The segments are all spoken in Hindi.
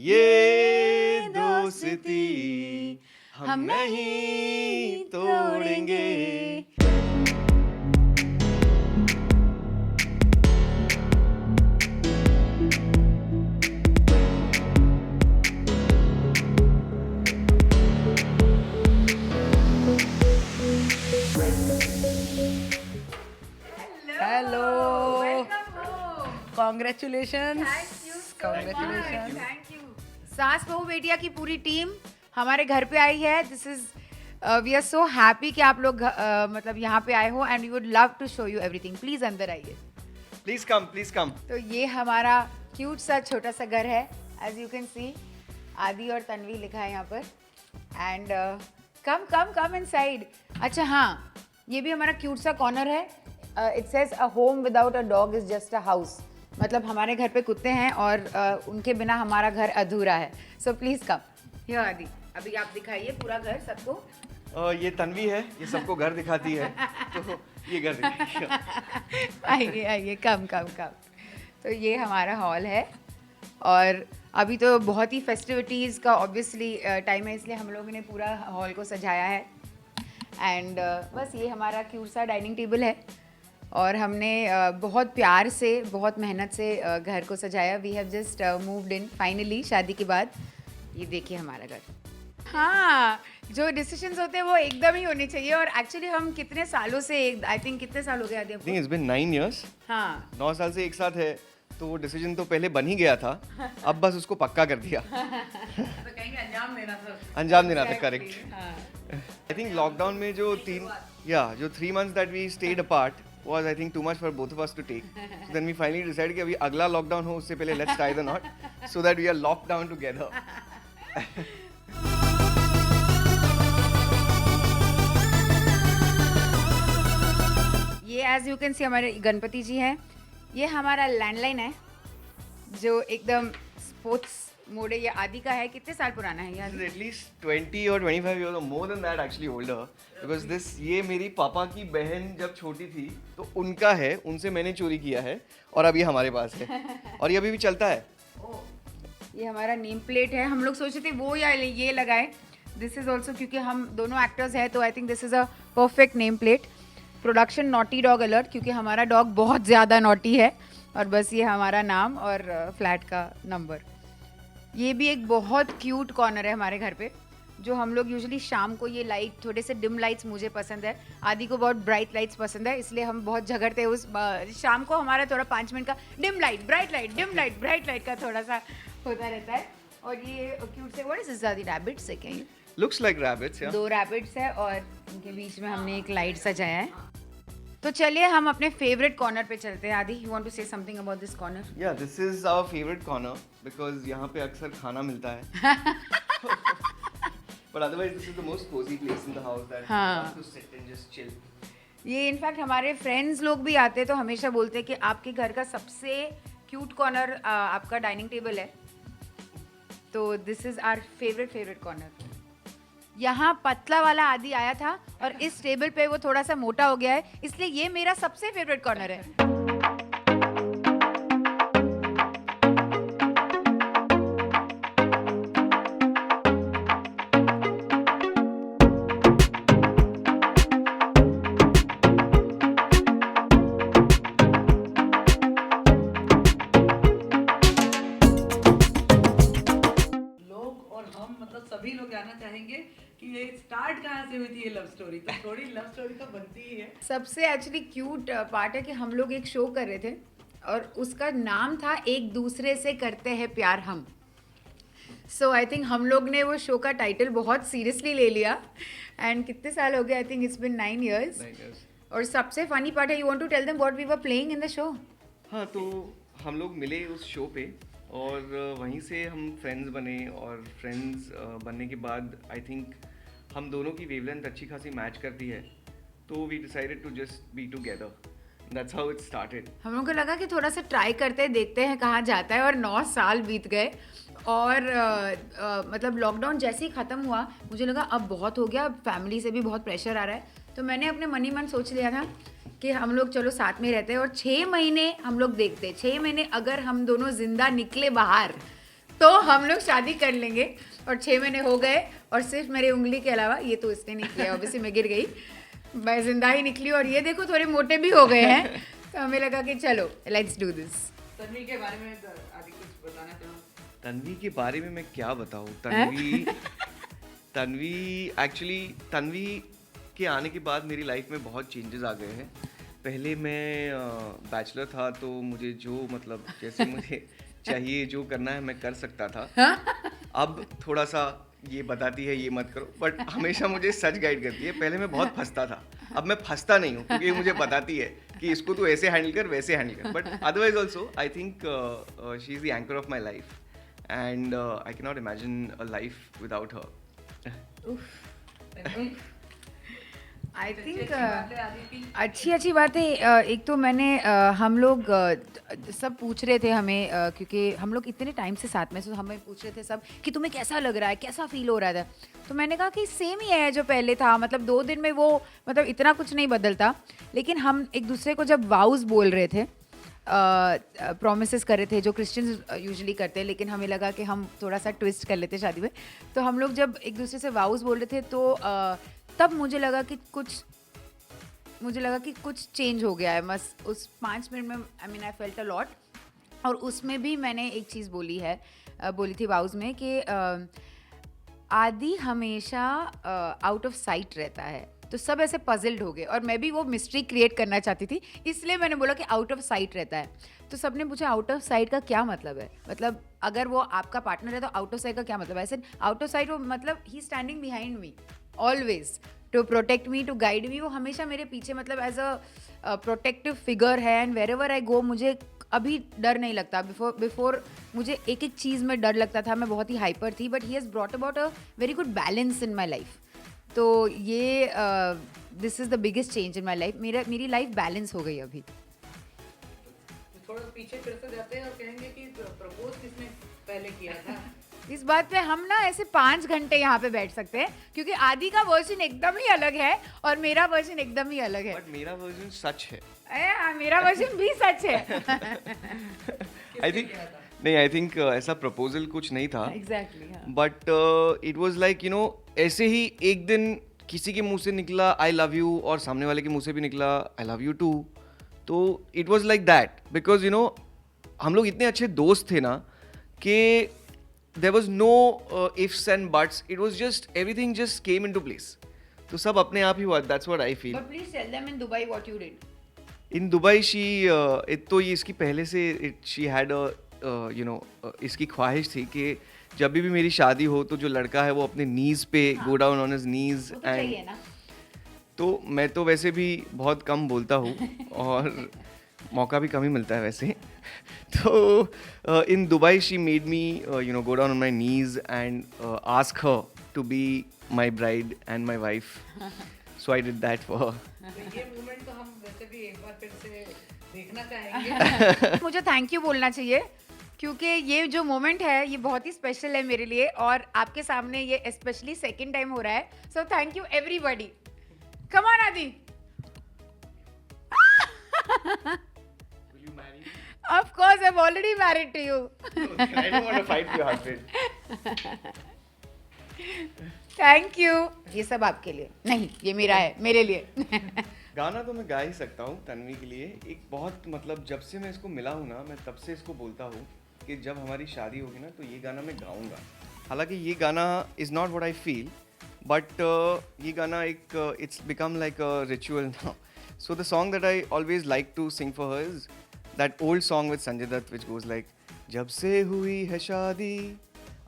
ये दोस्ती हम नहीं तोड़ेंगे। Hello, congratulation. Congratulations. Thank you. सास बहू बेटिया की पूरी टीम हमारे घर पे आई है। This is we are so happy कि आप लोग मतलब यहाँ पे आए हो and we would love to show you everything. Please अंदर आइए। Please come, please come. तो ये हमारा क्यूट सा छोटा सा घर है। एज यू कैन सी आदि और तन्वी लिखा है यहाँ पर। And come come come inside. अच्छा हाँ, ये भी हमारा क्यूट सा कॉर्नर है। It says a home without a dog is just a house. मतलब हमारे घर पे कुत्ते हैं और उनके बिना हमारा घर अधूरा है। सो प्लीज कम हियर आदि। अभी आप दिखाइए पूरा घर सबको। ये तन्वी है, ये सबको घर दिखाती है, तो ये घर दिखाएगा। आइए आइए, कम कम कम। तो ये हमारा हॉल है और अभी तो बहुत ही फेस्टिविटीज़ का ऑब्वियसली टाइम है, इसलिए हम लोगों ने पूरा हॉल को सजाया है। एंड बस ये हमारा क्यूट सा डाइनिंग टेबल है और हमने बहुत प्यार से, बहुत मेहनत से घर को सजाया। We have just moved in finally शादी के बाद। ये देखिए हमारा घर। हाँ, जो डिसीजंस होते हैं वो एकदम ही होने चाहिए। और एक्चुअली हम कितने सालों से, आई थिंक कितने साल हो गए आदि आपको? It's been 9 years। हाँ 9 साल से एक साथ है, तो वो डिसीजन तो पहले बन ही गया था, अब बस उसको पक्का कर दिया। तो कहीं अंजाम देना था। अंजाम देना था, करेक्ट। हाँ आई थिंक लॉकडाउन में जो 3 months that we stayed apart was I think too much for both of us to take. So then we finally decided कि अभी अगला लॉकडाउन हो उससे पहले let's tie the knot so that we are locked down together. ये एज यू कैन सी हमारे गणपति जी हैं। ये हमारा लैंडलाइन है जो एकदम स्पोर्ट्स मोड है। ये आदि का है। कितने साल पुराना है This is ये? at least 20 or 25 years or more than that actually older because this ये मेरी पापा की बहन जब छोटी थी तो उनका है, उनसे मैंने चोरी किया है और अब ये हमारे पास है और ये अभी भी चलता है। ये हमारा नेम प्लेट है। हम लोग सोचे थे वो या ये लगाए। दिस इज ऑल्सो, क्योंकि हम दोनों एक्टर्स हैं तो I think this is a perfect name plate. Production naughty dog alert, क्योंकि हमारा डॉग बहुत ज़्यादा नॉटी है। और बस ये हमारा नाम और फ्लैट का नंबर। ये भी एक बहुत क्यूट कॉर्नर है हमारे घर पे, जो हम लोग यूजुअली शाम को, ये लाइट थोड़े से डिम लाइट्स मुझे पसंद है, आदि को बहुत ब्राइट लाइट्स पसंद है, इसलिए हम बहुत झगड़ते हैं उस शाम को। हमारा थोड़ा 5 मिनट का dim light bright light dim light bright light का थोड़ा सा होता रहता है। और ये क्यूट से व्हाट इज दिस, आदि रैबिट्स है क्या ये? Looks like rabbits, yeah. 2 rabbits है और इनके बीच में हमने एक लाइट सजाया है। तो चलिए हम अपने फेवरेट कॉर्नर पे चलते हैं। Aadi, you want to say something about this corner? Yeah, this is our favorite corner because यहाँ पे अक्सर खाना मिलता है। But otherwise this is the most cozy place in the house that we हाँ। love to sit and just chill. ये इनफैक्ट हमारे फ्रेंड्स लोग भी आते हैं तो हमेशा बोलते हैं कि आपके घर का सबसे क्यूट कॉर्नर आपका डाइनिंग टेबल है। तो this is our favourite corner. यहाँ पतला वाला आदि आया था और इस टेबल पे वो थोड़ा सा मोटा हो गया है, इसलिए ये मेरा सबसे फेवरेट कॉर्नर है। लोग और हम मतलब सभी लोग जानना चाहेंगे कि ये स्टार्ट कहाँ से हुई थी ये लव स्टोरी। तो थोड़ी लव स्टोरी तो बनती ही है। सबसे एक्चुअली क्यूट पार्ट है कि हम लोग एक शो कर रहे थे और उसका नाम था एक दूसरे से करते हैं प्यार हम। सो आई थिंक हम लोग ने वो शो का टाइटल बहुत सीरियसली ले लिया। एंड कितने साल हो गए? I think it's been 9 years। 9 years. और सबसे फनी पार्ट है, you want to tell them what we were playing in the show? हाँ, तो हम लोग मिले उस शो पे और वहीं से हम फ्रेंड्स बने और फ्रेंड्स बनने के बाद आई थिंक हम दोनों की वेवलेंथ अच्छी खासी मैच करती है, तो we decided to just be together. That's how it started. हम लोगों को लगा कि थोड़ा सा ट्राई करते हैं, देखते हैं कहाँ जाता है। और 9 साल बीत गए और मतलब लॉकडाउन जैसे ही ख़त्म हुआ मुझे लगा अब बहुत हो गया, अब फैमिली से भी बहुत प्रेशर आ रहा है। तो मैंने अपने मन ही मन सोच लिया था कि हम लोग चलो साथ में रहते हैं और 6 महीने हम लोग देखते हैं। 6 महीने अगर हम दोनों जिंदा निकले बाहर तो हम लोग शादी कर लेंगे। और 6 महीने हो गए और सिर्फ मेरी उंगली के अलावा, ये तो इसने नहीं किया ऑब्वियसली, मैं गिर गई, मैं जिंदा ही निकली और ये देखो थोड़े मोटे भी हो गए हैं। तो हमें लगा कि चलो लेट्स डू दिस। तन्वी के बारे में आदि कुछ बताना चाहो? तन्वी के बारे में मैं क्या बताऊँ? तन्वी के आने के बाद मेरी लाइफ में बहुत चेंजेस आ गए हैं। पहले मैं बैचलर था तो मुझे जो मतलब जैसे मुझे चाहिए जो करना है मैं कर सकता था। अब थोड़ा सा ये बताती है ये मत करो, बट हमेशा मुझे सच गाइड करती है। पहले मैं बहुत फंसता था, अब मैं फंसता नहीं हूँ क्योंकि मुझे बताती है कि इसको तू ऐसे हैंडल कर वैसे हैंडल कर। But otherwise also I think she is the anchor of my life and I can not imagine a life without her. I think आदि अच्छी बातें। एक तो मैंने हम लोग सब पूछ रहे थे हमें, क्योंकि हम लोग इतने टाइम से साथ में, तो हमें पूछ रहे थे सब कि तुम्हें कैसा लग रहा है, कैसा फील हो रहा था। तो मैंने कहा कि सेम ही है जो पहले था, मतलब 2 दिन में वो मतलब इतना कुछ नहीं बदलता। लेकिन हम एक दूसरे को जब वाउज बोल रहे थे, प्रोमिसेस कर रहे थे जो क्रिश्चियंस यूजुअली करते हैं, लेकिन हमें लगा कि हम थोड़ा सा ट्विस्ट कर लेते शादी में। तो हम लोग जब एक दूसरे से वाउज बोल रहे थे तो तब मुझे लगा कि कुछ चेंज हो गया है। बस उस 5 मिनट में आई फेल्ट अ लॉट। और उसमें भी मैंने एक चीज़ बोली थी वाउज में कि आदि हमेशा आउट ऑफ साइट रहता है। तो सब ऐसे पजल्ड हो गए और मैं भी वो मिस्ट्री क्रिएट करना चाहती थी, इसलिए मैंने बोला कि आउट ऑफ साइट रहता है। तो सबने पूछा आउट ऑफ साइट का क्या मतलब है, मतलब अगर वो आपका पार्टनर है तो आउट ऑफ साइट का क्या मतलब है। ऐसे आउट ऑफ साइट वो मतलब he standing behind me always to protect me, to guide me. वो हमेशा मेरे पीछे मतलब एज अ प्रोटेक्टिव फिगर है। And wherever I go मुझे अभी डर नहीं लगता। बिफोर मुझे एक एक चीज़ में डर लगता था, मैं बहुत ही हाइपर थी, but he has brought about a very good balance in my life. तो ये this is the biggest change in my life. मेरी लाइफ बैलेंस हो गई अभी। थोड़ा पीछे फिर से जाते हैं और कहेंगे कि प्रपोज किसने पहले किया था? इस बात पे हम ना ऐसे 5 घंटे यहाँ पे बैठ सकते हैं, क्योंकि आदि का वर्जन एकदम ही अलग है और मेरा वर्जन एकदम ही अलग है। बट मेरा वर्जन सच है। मेरा वर्जन भी सच है। आई थिंक नहीं, आई थिंक ऐसा प्रपोजल कुछ नहीं था exactly. But it was like you know ऐसे ही एक दिन किसी के मुंह से निकला आई लव यू और सामने वाले के मुंह से भी निकला आई लव यू टू। तो it was like that because you know हम लोग इतने अच्छे दोस्त थे ना कि there was no ifs and buts. It was just everything just came into place. तो सब अपने आप ही हुआ. That's what I feel. But please tell them in Dubai what you did. In Dubai she तो ये इसकी पहले से she had a इसकी ख्वाहिश थी कि जब भी मेरी शादी हो तो जो लड़का है वो अपने नीज पे go down on his knees वो तो चाहिए ना. तो मैं तो वैसे भी बहुत कम बोलता हूँ और मौका भी कम ही मिलता है वैसे. तो in Dubai she made me go down on my knees and ask her to be my bride and my wife. So I did that for her. ये मोमेंट तो हम वैसे भी एक बार फिर से देखना चाहेंगे. मुझे थैंक यू बोलना चाहिए क्योंकि ये जो मोमेंट है ये बहुत ही स्पेशल है मेरे लिए और आपके सामने ये स्पेशली सेकंड टाइम हो रहा है. So thank you everybody. Come on आदि. Will you marry me? Of course, I'm already married to you. I don't want to fight your husband. Thank you. ये सब आपके लिए नहीं, ये मेरा है, मेरे लिए. गाना तो मैं गा ही सकता हूँ तन्वी के लिए. एक बहुत मतलब जब से मैं इसको मिला हूँ ना मैं तब से इसको बोलता हूँ कि जब हमारी शादी होगी ना तो ये गाना मैं गाऊँगा. हालांकि ये गाना is not what I feel but ये गाना एक it's become like a ritual now. So the song that I always like to sing for her is that old song with Sanjay Dutt which goes like जब से हुई है शादी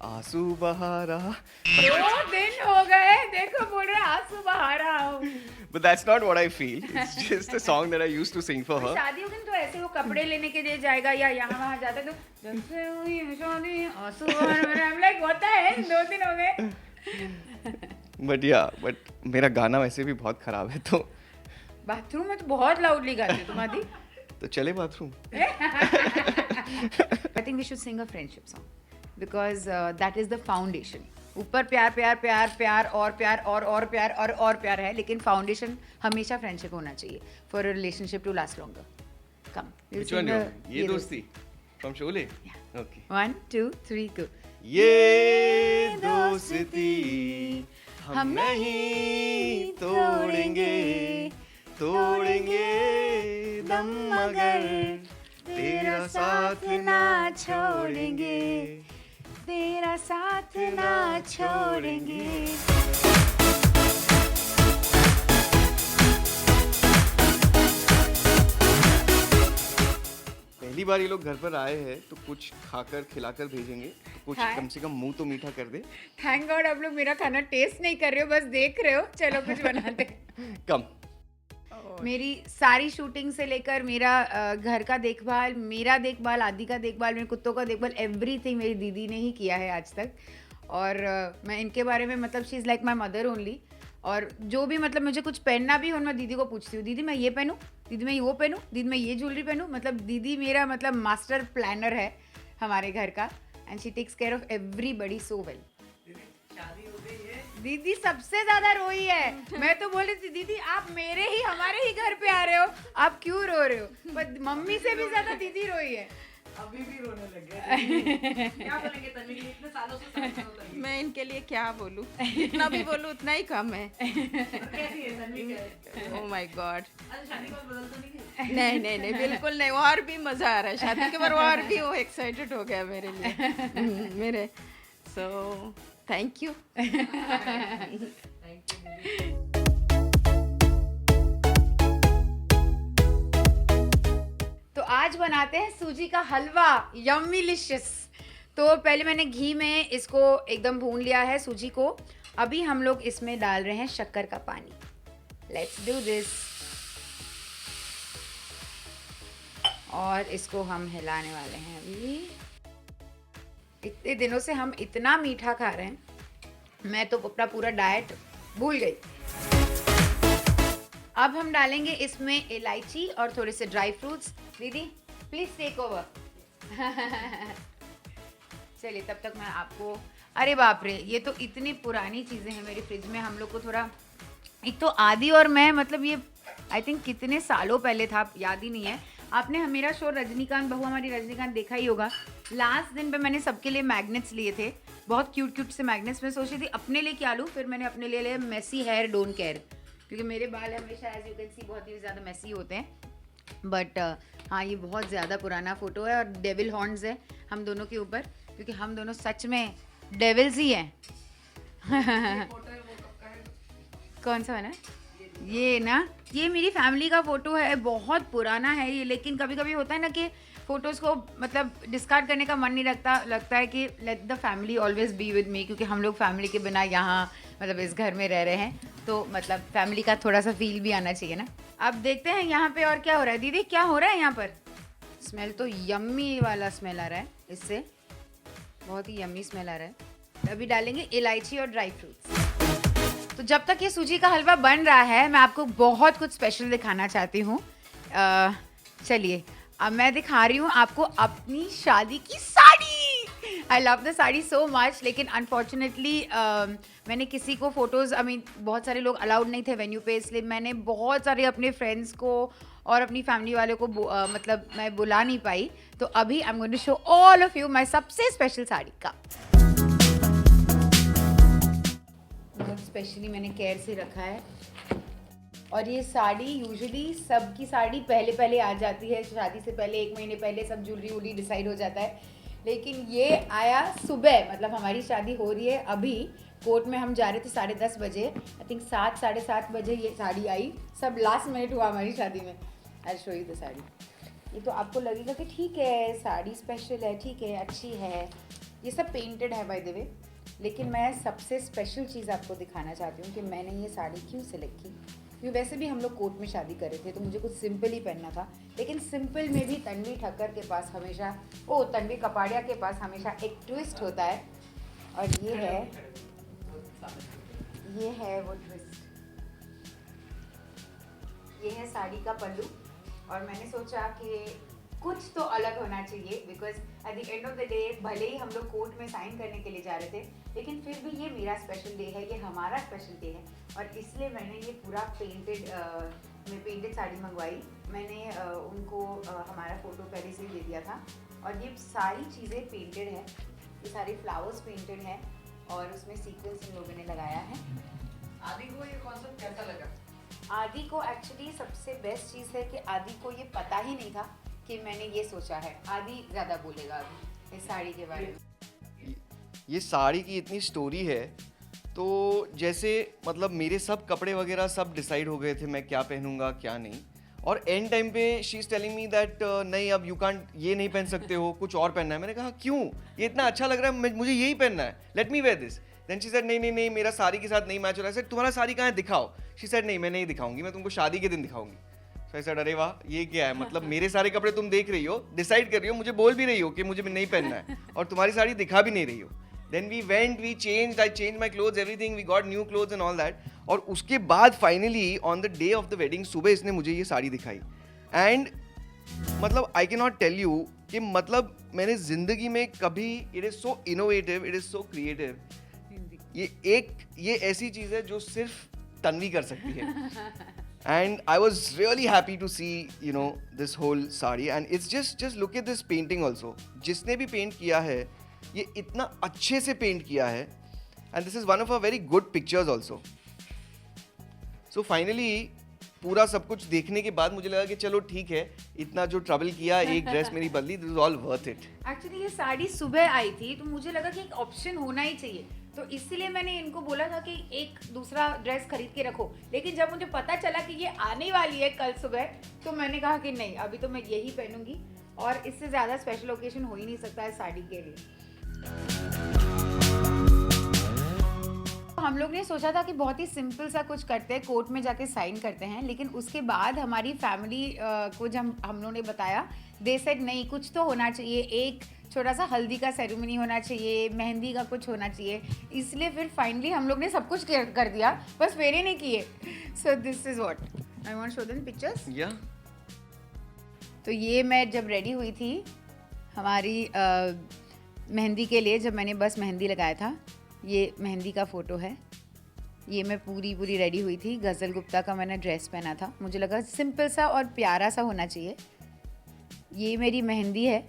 आंसू बहा रहा. 2 दिन हो गए देखो बोल रहे आंसू बहा रहा हूँ. But that's not what I feel. It's just a song that I used to sing for her. शादी होगी तो ऐसे वो कपड़े लेने के लिए जाएगा या यहाँ वहाँ जाता है तो जब से हुई है शादी आंसू बहा रहा हूँ. I'm like होता है 2 दिन हो गए. But मेरा गाना वैसे भी बहुत खराब है तो बाथरूम में तो बहुत लाउडली गाते हो तुम आदि. तो चले bathroom. I think we should sing a friendship song because that is the foundation. ऊपर प्यार प्यार प्यार प्यार और प्यार और प्यार और प्यार है लेकिन फाउंडेशन हमेशा फ्रेंडशिप होना चाहिए for a relationship to last longer. Come Which one? ये दोस्ती from शोले. Okay. 1 2 3 go. ये दोस्ती हम नहीं तोड़ेंगे, तोड़ेंगे दम मगर तेरा साथ ना छोड़ेंगे, तेरा साथ ना छोड़ेंगे। पहली बार ये लोग घर पर आए हैं तो कुछ खाकर खिलाकर भेजेंगे, तो कुछ हाँ। कम से कम मुंह तो मीठा कर दे। थैंक गॉड आप लोग मेरा खाना टेस्ट नहीं कर रहे हो, बस देख रहे हो। चलो कुछ बनाते हैं। कम मेरी सारी शूटिंग से लेकर मेरा घर का देखभाल, मेरा देखभाल, आदि का देखभाल, मेरे कुत्तों का देखभाल, एवरीथिंग मेरी दीदी ने ही किया है आज तक। और मैं इनके बारे में मतलब she is like my mother only. और जो भी मतलब मुझे कुछ पहनना भी हो, मैं दीदी को पूछती हूँ, दीदी मैं ये पहनूँ, दीदी मैं वो पहनूँ, दीदी मैं ये ज्वेलरी पहनूँ। मतलब दीदी मेरा मतलब मास्टर प्लानर है हमारे घर का, and she takes care of everybody so well. शादी हो गई है। दीदी सबसे ज्यादा रोई है। मैं तो बोल रही थी दीदी आप मेरे ही हमारे ही घर पे आ रहे हो, आप क्यों रो रहे हो? पर मम्मी से भी ज्यादा दीदी रोई है। अभी भी रोने लग गए। क्या बोलेंगे तन्वी के लिए? इतने सालों से साथ में हो तन्वी। मैं इनके लिए क्या बोलूं, जितना भी बोलूं उतना ही कम है। कैसी है तन्वी? क्या ओह माय गॉड। अच्छा शादी के बाद बदल तो नहीं गई? नहीं बिल्कुल नहीं, और भी मजा आ रहा है शादी के बाद, और भी वो एक्साइटेड हो गया मेरे लिए। मेरे so thank you. Thank you दीदी। तो आज बनाते हैं सूजी का हलवा, यम्मीलिशियस। तो पहले मैंने घी में इसको एकदम भून लिया है सूजी को। अभी हम लोग इसमें डाल रहे हैं शक्कर का पानी। Let's do this. और इसको हम हिलाने वाले हैं अभी। इतने दिनों से हम इतना मीठा खा रहे हैं, मैं तो अपना पूरा डाइट भूल गई। अब हम डालेंगे इसमें इलायची और थोड़े से ड्राई फ्रूट्स। दीदी प्लीज टेक ओवर। चलिए तब तक मैं आपको, अरे बाप रे ये तो इतनी पुरानी चीज़ें हैं मेरी फ्रिज में। हम लोग को थोड़ा, एक तो आदि और मैं मतलब ये आई थिंक कितने सालों पहले था, याद ही नहीं है। आपने मेरा शो रजनीकांत बहू हमारी रजनीकांत देखा ही होगा। लास्ट दिन पे मैंने सबके लिए मैग्नेट्स लिए थे, बहुत क्यूट क्यूट से मैग्नेट्स। मैं सोची थी अपने लिए क्या लूँ, फिर मैंने अपने लिए लिया मेसी हेयर डोंट केयर, क्योंकि मेरे बाल हमेशा एज यू कैन सी बहुत ही ज़्यादा मेसी होते हैं। बट हाँ ये बहुत ज़्यादा पुराना फ़ोटो है और डेविल हॉर्न्स है हम दोनों के ऊपर, क्योंकि हम दोनों सच में डेविल्स ही हैं। फोटो है वो कब का है? कौन सा वाला? ये ना, ये मेरी फैमिली का फ़ोटो है, बहुत पुराना है ये। लेकिन कभी कभी होता है ना कि फ़ोटोज़ को मतलब डिस्कार्ड करने का मन नहीं लगता है कि let the family always be with me, क्योंकि हम लोग फैमिली के बिना यहाँ मतलब इस घर में रह रहे हैं, तो मतलब फैमिली का थोड़ा सा फील भी आना चाहिए ना। अब देखते हैं यहाँ पे और क्या हो रहा है। दीदी क्या हो रहा है यहाँ पर? स्मेल तो यम्मी वाला स्मेल आ रहा है इससे, बहुत ही यम्मी स्मेल आ रहा है। अभी डालेंगे इलायची और ड्राई फ्रूट्स। तो जब तक ये सूजी का हलवा बन रहा है, मैं आपको बहुत कुछ स्पेशल दिखाना चाहती हूँ। चलिए अब मैं दिखा रही हूँ आपको अपनी शादी की sari. I love the sari so much. लेकिन अनफॉर्चुनेटली मैंने किसी को फ़ोटोज़, आई मीन बहुत सारे लोग अलाउड नहीं थे वेन्यू पे, इसलिए मैंने बहुत सारे अपने फ्रेंड्स को और अपनी फैमिली वालों को मतलब मैं बुला नहीं पाई। तो अभी I am going to show all of you my सबसे स्पेशल साड़ी का। बहुत स्पेशली मैंने केयर से रखा है। और ये साड़ी यूजुअली सबकी साड़ी पहले आ जाती है, शादी से पहले 1 महीने पहले सब ज्वेलरी वूलरी डिसाइड हो जाता है। लेकिन ये आया सुबह, मतलब हमारी शादी हो रही है अभी, कोर्ट में हम जा रहे थे 10:30 बजे, आई थिंक 7 साढ़े 7 बजे ये साड़ी आई। सब लास्ट मिनट हुआ हमारी शादी में। I show you the sari. ये तो आपको लगेगा कि ठीक है साड़ी स्पेशल है, ठीक है अच्छी है, ये सब पेंटेड है बाय द वे। लेकिन मैं सबसे स्पेशल चीज़ आपको दिखाना चाहती हूँ कि मैंने ये साड़ी क्यों सिलेक्ट की। क्योंकि वैसे भी हम लोग कोर्ट में शादी कर रहे थे तो मुझे कुछ सिंपल ही पहनना था, लेकिन सिंपल में भी तन्वी ठक्कर के पास हमेशा, तन्वी कपाड़िया के पास हमेशा एक ट्विस्ट होता है। और ये है वो ट्विस्ट। ये है साड़ी का पल्लू। और मैंने सोचा कि कुछ तो अलग होना चाहिए, because at the end of the day भले ही हम लोग कोर्ट में साइन करने के लिए जा रहे थे, लेकिन फिर भी ये मेरा स्पेशल डे है, ये हमारा स्पेशल डे है। और इसलिए मैंने ये पूरा पेंटेड साड़ी मंगवाई। मैंने उनको हमारा फ़ोटो पहले से ही दे दिया था। और ये सारी चीज़ें पेंटेड है। ये सारे फ्लावर्स पेंटेड हैं और उसमें सीक्वेंस इन लोगों ने लगाया है। आदि को ये कॉन्सेप्ट कैसा लगा? आदि को एक्चुअली सबसे बेस्ट चीज़ है कि आदि को ये पता ही नहीं था कि मैंने ये सोचा है। आदि ज़्यादा बोलेगा अभी इस साड़ी के बारे में। ये साड़ी की इतनी स्टोरी है, तो जैसे मतलब मेरे सब कपड़े वगैरह सब डिसाइड हो गए थे मैं क्या पहनूंगा क्या नहीं, और एंड टाइम पे she is telling me that नहीं अब यू कांट, ये नहीं पहन सकते हो, कुछ और पहनना है। मैंने कहा क्यों, ये इतना अच्छा लग रहा है, मुझे यही पहनना है, let me wear this. Then she said नहीं नहीं नहीं मेरा साड़ी के साथ नहीं मैच हो रहा है। सर तुम्हारा साड़ी कहाँ है, दिखाओ। शी सेड नहीं मैं नहीं दिखाऊंगी, मैं तुमको शादी के दिन दिखाऊंगी। सो आई सेड अरे वाह ये क्या है, मतलब मेरे सारे कपड़े तुम देख रही हो, डिसाइड कर रही हो, मुझे बोल भी रही हो कि मुझे नहीं पहनना है, और तुम्हारी साड़ी दिखा भी नहीं रही हो। Then we went, we changed, I changed my clothes, everything, we got new clothes and all that. और उसके बाद finally on the day of the wedding सुबह इसने मुझे ये साड़ी दिखाई, and मतलब I cannot tell you कि मतलब मैंने ज़िंदगी में कभी, it is so innovative, it is so creative, ये ऐसी चीज़ है जो सिर्फ तन्वी कर सकती है। And I was really happy to see, you know, this whole sari, and it's just look at this painting also. जिसने भी पेंट किया है ये इतना अच्छे से पेंट किया है, and this is one of a very good pictures also. So finally पूरा सब कुछ देखने के बाद मुझे लगा कि चलो ठीक है, इतना जो ट्रबल किया, एक ड्रेस मेरी बदली, this is all worth it. Actually ये साड़ी सुबह आई थी तो मुझे लगा कि एक ऑप्शन होना ही चाहिए, तो इसीलिए मैंने इनको बोला था कि एक दूसरा ड्रेस खरीद के रखो। लेकिन जब मुझे पता चला कि ये आने वाली है कल सुबह, तो मैंने कहा कि नहीं अभी तो मैं यही पहनूंगी, और इससे ज़्यादा स्पेशल ओकेजन हो ही नहीं सकता है साड़ी के लिए। हम लोग ने सोचा था कि बहुत ही सिंपल सा कुछ करते हैं, कोर्ट में जाके साइन करते हैं, लेकिन उसके बाद हमारी फैमिली को जब हम लोग ने बताया, दे सेड नहीं कुछ तो होना चाहिए, एक छोटा सा हल्दी का सेरेमनी होना चाहिए, मेहंदी का कुछ होना चाहिए। इसलिए फिर फाइनली हम लोग ने सब कुछ कर दिया, बस फेरे नहीं किए। So this is what I want to show them pictures. या तो ये मैं जब रेडी हुई थी हमारी मेहंदी के लिए, जब मैंने बस मेहंदी लगाया था, ये मेहंदी का फ़ोटो है। ये मैं पूरी रेडी हुई थी, गज़ल गुप्ता का मैंने ड्रेस पहना था, मुझे लगा सिंपल सा और प्यारा सा होना चाहिए। ये मेरी मेहंदी है,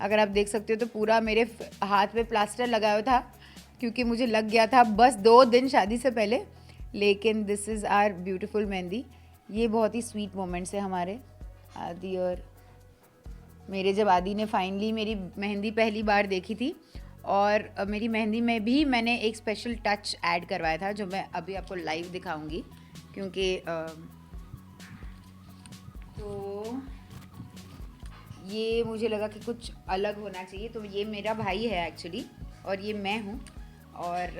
अगर आप देख सकते हो तो पूरा मेरे हाथ पे प्लास्टर लगा हुआ था क्योंकि मुझे लग गया था बस 2 दिन शादी से पहले। लेकिन this is our beautiful mehndi. ये बहुत ही स्वीट मोमेंट्स है हमारे आदि और मेरे। जब आदि ने फाइनली मेरी मेहंदी पहली बार देखी थी, और मेरी मेहंदी में भी मैंने एक स्पेशल टच ऐड करवाया था जो मैं अभी आपको लाइव दिखाऊंगी, क्योंकि तो ये मुझे लगा कि कुछ अलग होना चाहिए। तो ये मेरा भाई है एक्चुअली, और ये मैं हूँ, और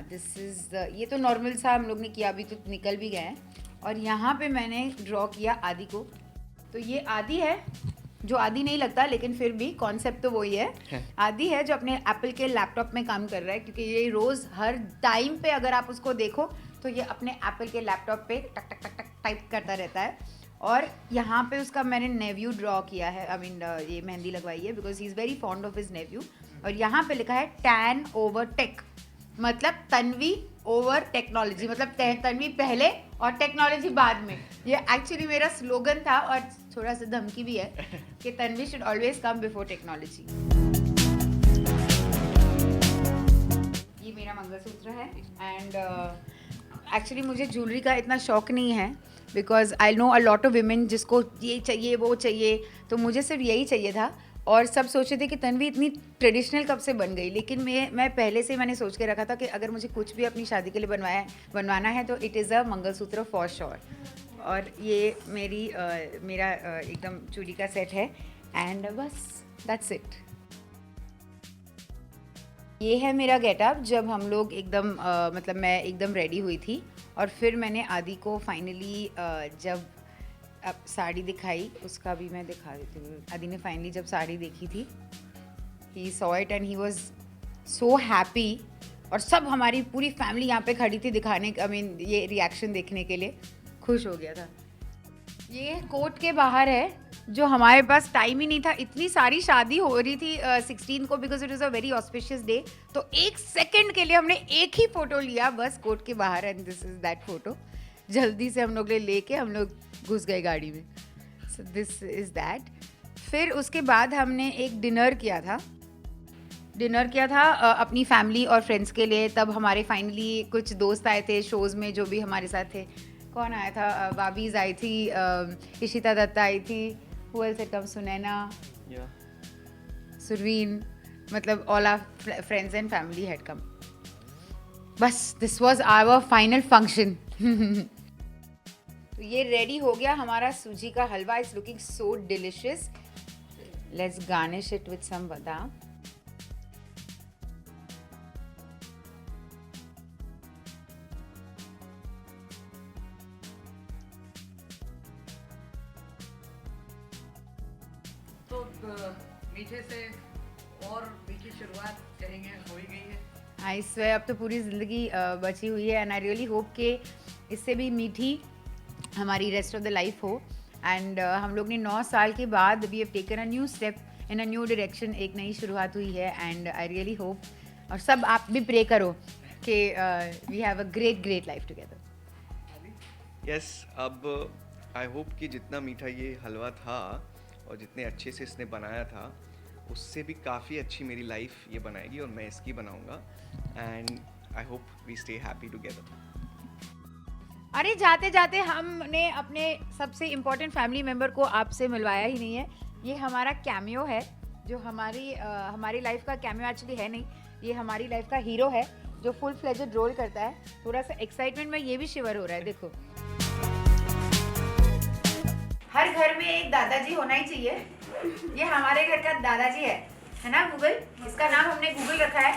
दिस इज़ ये तो नॉर्मल सा हम लोग ने किया, अभी तो निकल भी गए हैं। और यहाँ पे मैंने ड्रॉ किया आदि को। तो ये आदि है जो आदि नहीं लगता, लेकिन फिर भी कॉन्सेप्ट तो वही है। आदि है जो अपने एप्पल के लैपटॉप में काम कर रहा है, क्योंकि ये रोज़ हर टाइम पे अगर आप उसको देखो तो ये अपने एप्पल के लैपटॉप पे टक टक टक टक टाइप करता रहता है। और यहाँ पे उसका मैंने नेव्यू ड्रॉ किया है, आई मीन ये मेहंदी लगवाई है because he is very fond of his nephew. और यहाँ पे लिखा है टैन ओवर टेक, मतलब तन्वी ओवर टेक्नोलॉजी, मतलब तन्वी पहले और टेक्नोलॉजी बाद में। ये एक्चुअली मेरा स्लोगन था, और थोड़ा सा धमकी भी है कि Tanvi should always come before technology. ये मेरा मंगलसूत्र है, एंड एक्चुअली मुझे ज्वेलरी का इतना शौक नहीं है because I know a lot of women जिसको ये चाहिए वो चाहिए, तो मुझे सिर्फ यही चाहिए था। और सब सोचे थे कि तन्वी इतनी ट्रेडिशनल कब से बन गई, लेकिन मैं पहले से मैंने सोच के रखा था कि अगर मुझे कुछ भी अपनी शादी के लिए बनवाना है तो it is a mangalsutra for sure. और ये मेरा एकदम चूड़ी का सेट है, एंड बस दैट्स इट। ये है मेरा गेटअप जब हम लोग एकदम मतलब मैं एकदम रेडी हुई थी, और फिर मैंने आदि को फाइनली जब अब साड़ी दिखाई, उसका भी मैं दिखा देती हूँ। आदि ने फाइनली जब साड़ी देखी थी, he saw it and he was so happy, और सब हमारी पूरी फैमिली यहाँ पे खड़ी थी दिखाने, आई मीन ये रिएक्शन देखने के लिए, खुश हो गया था। ये कोर्ट के बाहर है, जो हमारे पास टाइम ही नहीं था, इतनी सारी शादी हो रही थी 16 को because it is a very auspicious day. तो 1 सेकेंड के लिए हमने एक ही फ़ोटो लिया बस कोर्ट के बाहर, and this is that photo. जल्दी से हम लोग लेके हम लोग घुस गए गाड़ी में। So this is that. फिर उसके बाद हमने एक डिनर किया था, डिनर किया था अपनी फैमिली और फ्रेंड्स के लिए। तब हमारे फाइनली कुछ दोस्त आए थे शोज़ में जो भी हमारे साथ थे। कौन आया था? बाबीज़ आई थी, इशिता दत्ता आई थी, who else had come, Sunaina, या सुरवीन, मतलब all our friends and family had come. बस this was our final function. तो ये रेडी हो गया हमारा सूजी का halwa. It's looking so delicious. Let's garnish it with some badam. तो मीठे से और मीठी शुरुआत करेंगे, हो ही गई है। आई स्वेयर अब तो पूरी ज़िंदगी बची हुई है, एंड आई रियली होप कि इससे भी मीठी हमारी रेस्ट ऑफ द लाइफ हो। एंड हम लोग ने 9 साल के बाद we have taken a new step in a new direction. एक नई शुरुआत हुई है, एंड आई रियली होप, और सब आप भी प्रे करो कि we have a great life together. Yes, अब आई होप कि जितना मीठा ये हलवा था और जितने अच्छे से इसने बनाया था, उससे भी काफ़ी अच्छी मेरी लाइफ ये बनाएगी और मैं इसकी बनाऊंगा। And I hope we stay happy together. अरे जाते जाते हमने अपने सबसे इम्पोर्टेंट फैमिली मेम्बर को आपसे मिलवाया ही नहीं है। ये हमारा कैमियो है, जो हमारी लाइफ का कैमियो एक्चुअली है नहीं, ये हमारी लाइफ का हीरो है जो फुल फ्लेजेड रोल करता है। थोड़ा सा एक्साइटमेंट में ये भी शिवर हो रहा है। देखो, हर घर में एक दादाजी होना ही चाहिए। ये हमारे घर का दादाजी है ना गूगल? इसका नाम हमने गूगल रखा है